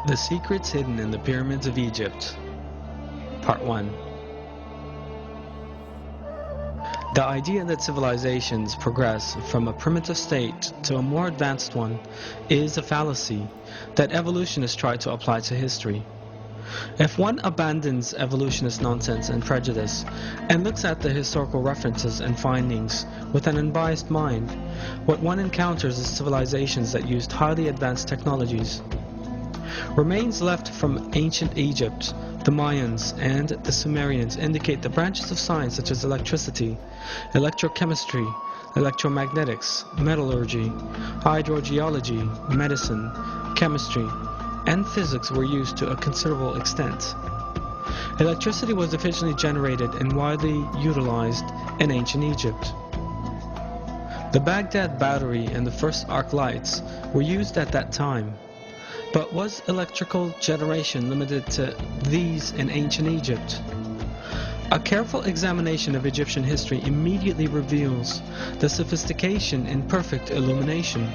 The Secrets Hidden in the Pyramids of Egypt. Part 1. The idea that civilizations progress from a primitive state to a more advanced one is a fallacy that evolutionists try to apply to history. If one abandons evolutionist nonsense and prejudice and looks at the historical references and findings with an unbiased mind, what one encounters is civilizations that used highly advanced technologies. Remains left from ancient Egypt, the Mayans, and the Sumerians indicate that branches of science such as electricity, electrochemistry, electromagnetics, metallurgy, hydrogeology, medicine, chemistry, and physics were used to a considerable extent. Electricity was efficiently generated and widely utilized in ancient Egypt. The Baghdad battery and the first arc lights were used at that time. But was electrical generation limited to these in ancient Egypt? A careful examination of Egyptian history immediately reveals the sophistication in perfect illumination.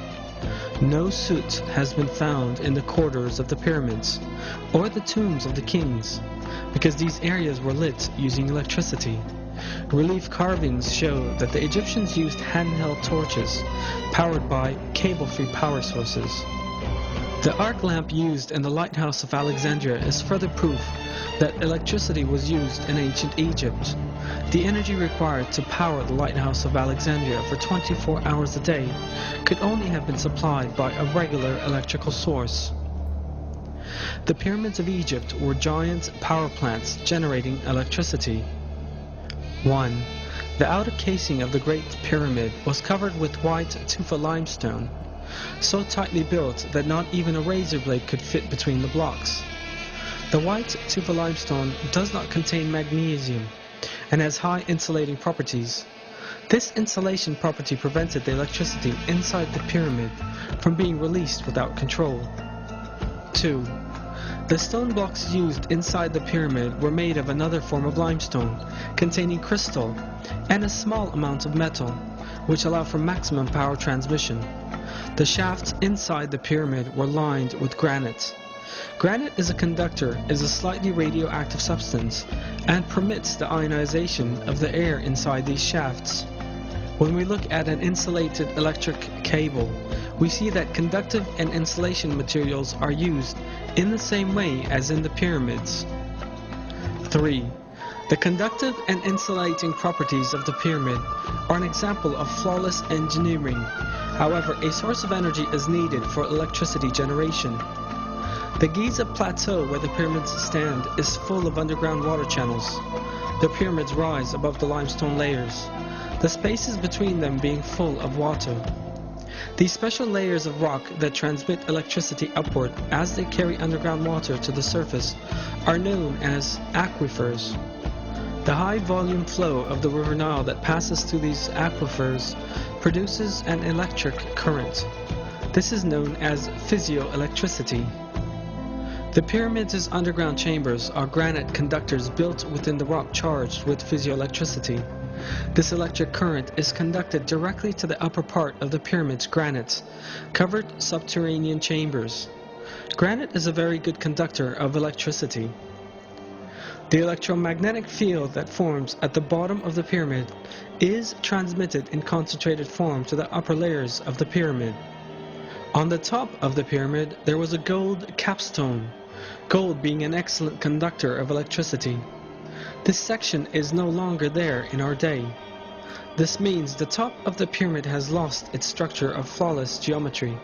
No soot has been found in the corridors of the pyramids or the tombs of the kings, because these areas were lit using electricity. Relief carvings show that the Egyptians used handheld torches powered by cable-free power sources. The arc lamp used in the lighthouse of Alexandria is further proof that electricity was used in ancient Egypt. The energy required to power the lighthouse of Alexandria for 24 hours a day could only have been supplied by a regular electrical source. The pyramids of Egypt were giant power plants generating electricity. 1. The outer casing of the Great Pyramid was covered with white tufa limestone, so tightly built that not even a razor blade could fit between the blocks. The white tufa limestone does not contain magnesium and has high insulating properties. This insulation property prevented the electricity inside the pyramid from being released without control. 2. The stone blocks used inside the pyramid were made of another form of limestone containing crystal and a small amount of metal, which allow for maximum power transmission. The shafts inside the pyramid were lined with granite. Granite is a slightly radioactive substance and permits the ionization of the air inside these shafts. When we look at an insulated electric cable, we see that conductive and insulation materials are used in the same way as in the pyramids. 3. The conductive and insulating properties of the pyramid are an example of flawless engineering. However, a source of energy is needed for electricity generation. The Giza plateau where the pyramids stand is full of underground water channels. The pyramids rise above the limestone layers, the spaces between them being full of water. These special layers of rock that transmit electricity upward as they carry underground water to the surface are known as aquifers. The high volume flow of the River Nile that passes through these aquifers produces an electric current. This is known as physioelectricity. The pyramids' underground chambers are granite conductors built within the rock charged with physioelectricity. This electric current is conducted directly to the upper part of the pyramid's granite, covered subterranean chambers. Granite is a very good conductor of electricity. The electromagnetic field that forms at the bottom of the pyramid is transmitted in concentrated form to the upper layers of the pyramid. On the top of the pyramid there was a gold capstone, gold being an excellent conductor of electricity. This section is no longer there in our day. This means the top of the pyramid has lost its structure of flawless geometry.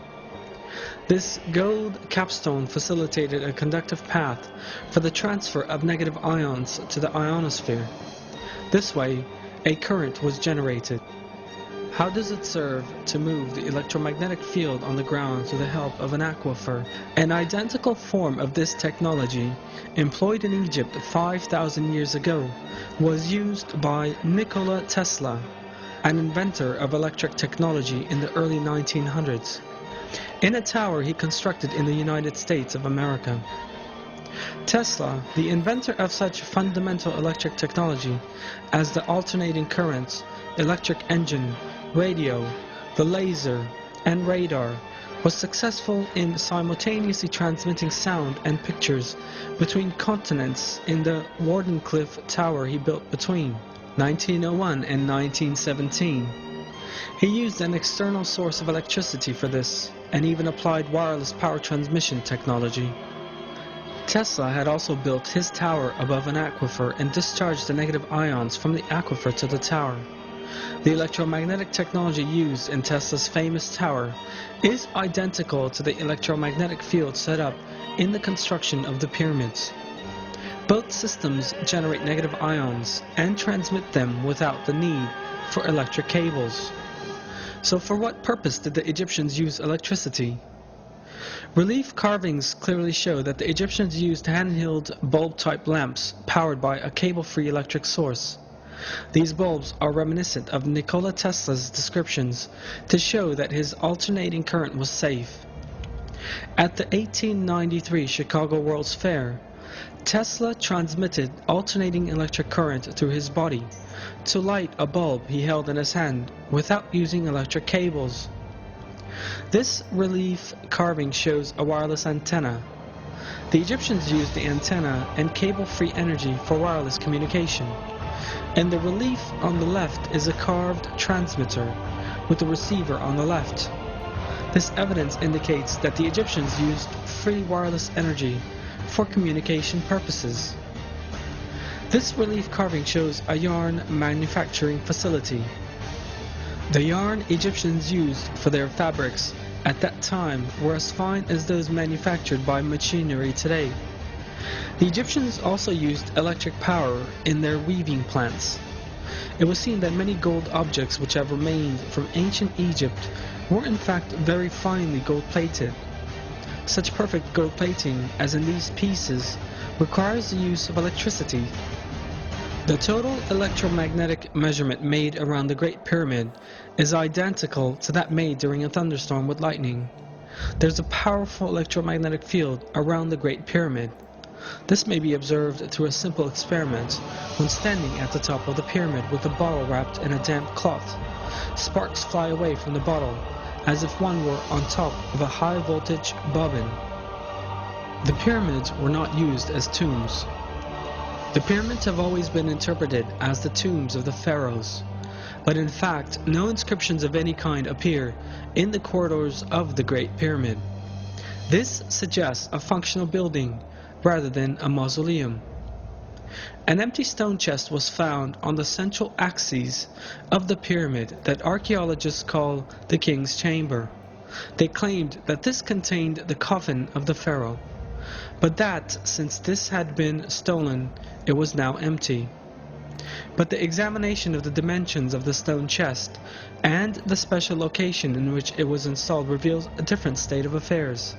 This gold capstone facilitated a conductive path for the transfer of negative ions to the ionosphere. This way, a current was generated. How does it serve to move the electromagnetic field on the ground with the help of an aquifer? An identical form of this technology, employed in Egypt 5,000 years ago, was used by Nikola Tesla, an inventor of electric technology in the early 1900s. In a tower he constructed in the United States of America. Tesla, the inventor of such fundamental electric technology as the alternating current, electric engine, radio, the laser, and radar, was successful in simultaneously transmitting sound and pictures between continents in the Wardenclyffe Tower he built between 1901 and 1917. He used an external source of electricity for this, and even applied wireless power transmission technology. Tesla had also built his tower above an aquifer and discharged the negative ions from the aquifer to the tower. The electromagnetic technology used in Tesla's famous tower is identical to the electromagnetic field set up in the construction of the pyramids. Both systems generate negative ions and transmit them without the need for electric cables. So for what purpose did the Egyptians use electricity? Relief carvings clearly show that the Egyptians used hand-held bulb-type lamps powered by a cable-free electric source. These bulbs are reminiscent of Nikola Tesla's descriptions to show that his alternating current was safe. At the 1893 Chicago World's Fair, Tesla transmitted alternating electric current through his body to light a bulb he held in his hand without using electric cables. This relief carving shows a wireless antenna. The Egyptians used the antenna and cable-free energy for wireless communication. In the relief on the left is a carved transmitter with a receiver on the left. This evidence indicates that the Egyptians used free wireless energy for communication purposes. This relief carving shows a yarn manufacturing facility. The yarn Egyptians used for their fabrics at that time were as fine as those manufactured by machinery today. The Egyptians also used electric power in their weaving plants. It was seen that many gold objects which have remained from ancient Egypt were in fact very finely gold-plated. Such perfect gold plating as in these pieces requires the use of electricity. The total electromagnetic measurement made around the Great Pyramid is identical to that made during a thunderstorm with lightning. There's a powerful electromagnetic field around the Great Pyramid. This may be observed through a simple experiment when standing at the top of the pyramid with a bottle wrapped in a damp cloth. Sparks fly away from the bottle as if one were on top of a high-voltage bobbin. The pyramids were not used as tombs. The pyramids have always been interpreted as the tombs of the pharaohs, but in fact no inscriptions of any kind appear in the corridors of the Great Pyramid. This suggests a functional building rather than a mausoleum. An empty stone chest was found on the central axis of the pyramid that archaeologists call the King's Chamber. They claimed that this contained the coffin of the pharaoh, but that since this had been stolen, it was now empty. But the examination of the dimensions of the stone chest and the special location in which it was installed reveals a different state of affairs.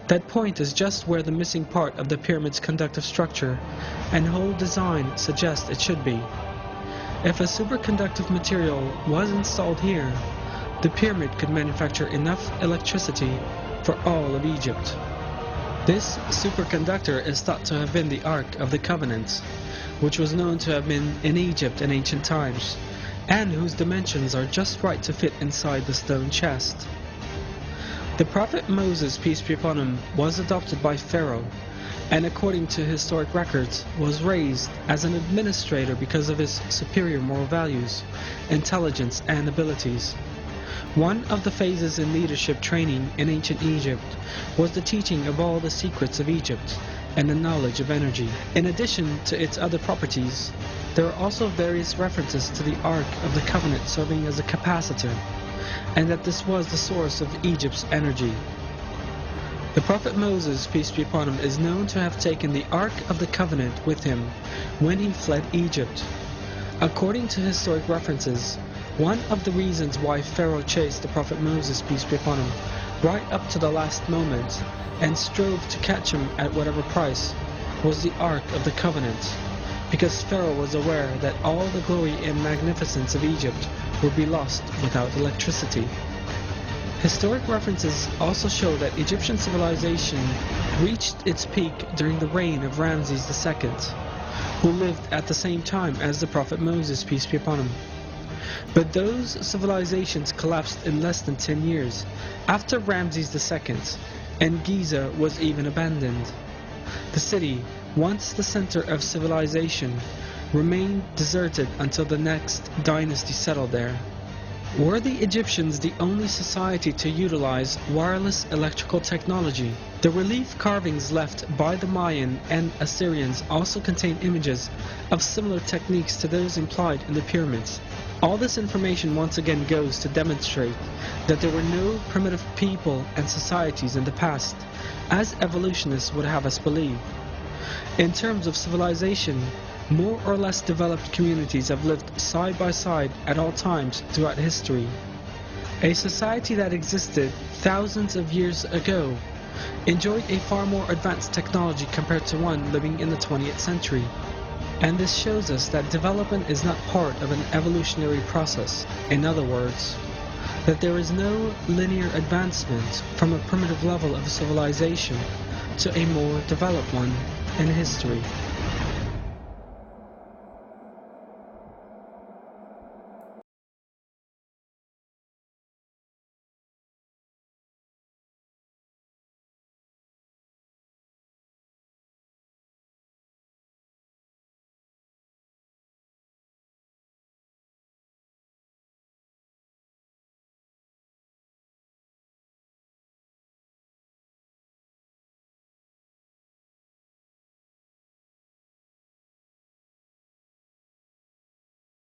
That point is just where the missing part of the pyramid's conductive structure and whole design suggest it should be. If a superconductive material was installed here, the pyramid could manufacture enough electricity for all of Egypt. This superconductor is thought to have been the Ark of the Covenant, which was known to have been in Egypt in ancient times, and whose dimensions are just right to fit inside the stone chest. The prophet Moses, peace be upon him, was adopted by Pharaoh, and according to historic records, was raised as an administrator because of his superior moral values, intelligence, and abilities. One of the phases in leadership training in ancient Egypt was the teaching of all the secrets of Egypt and the knowledge of energy. In addition to its other properties, there are also various references to the Ark of the Covenant serving as a capacitor, and that this was the source of Egypt's energy. The prophet Moses, peace be upon him, is known to have taken the Ark of the Covenant with him when he fled Egypt. According to historic references, one of the reasons why Pharaoh chased the prophet Moses, peace be upon him, right up to the last moment, and strove to catch him at whatever price, was the Ark of the Covenant, because Pharaoh was aware that all the glory and magnificence of Egypt would be lost without electricity. Historic references also show that Egyptian civilization reached its peak during the reign of Ramses II, who lived at the same time as the prophet Moses, peace be upon him. But those civilizations collapsed in less than 10 years, after Ramses II, and Giza was even abandoned. The city, once the center of civilization, remained deserted until the next dynasty settled there. Were the Egyptians the only society to utilize wireless electrical technology? The relief carvings left by the Mayan and Assyrians also contain images of similar techniques to those implied in the pyramids. All this information once again goes to demonstrate that there were no primitive people and societies in the past, as evolutionists would have us believe. In terms of civilization, more or less developed communities have lived side by side at all times throughout history. A society that existed thousands of years ago enjoyed a far more advanced technology compared to one living in the 20th century. And this shows us that development is not part of an evolutionary process. In other words, that there is no linear advancement from a primitive level of civilization to a more developed one in history.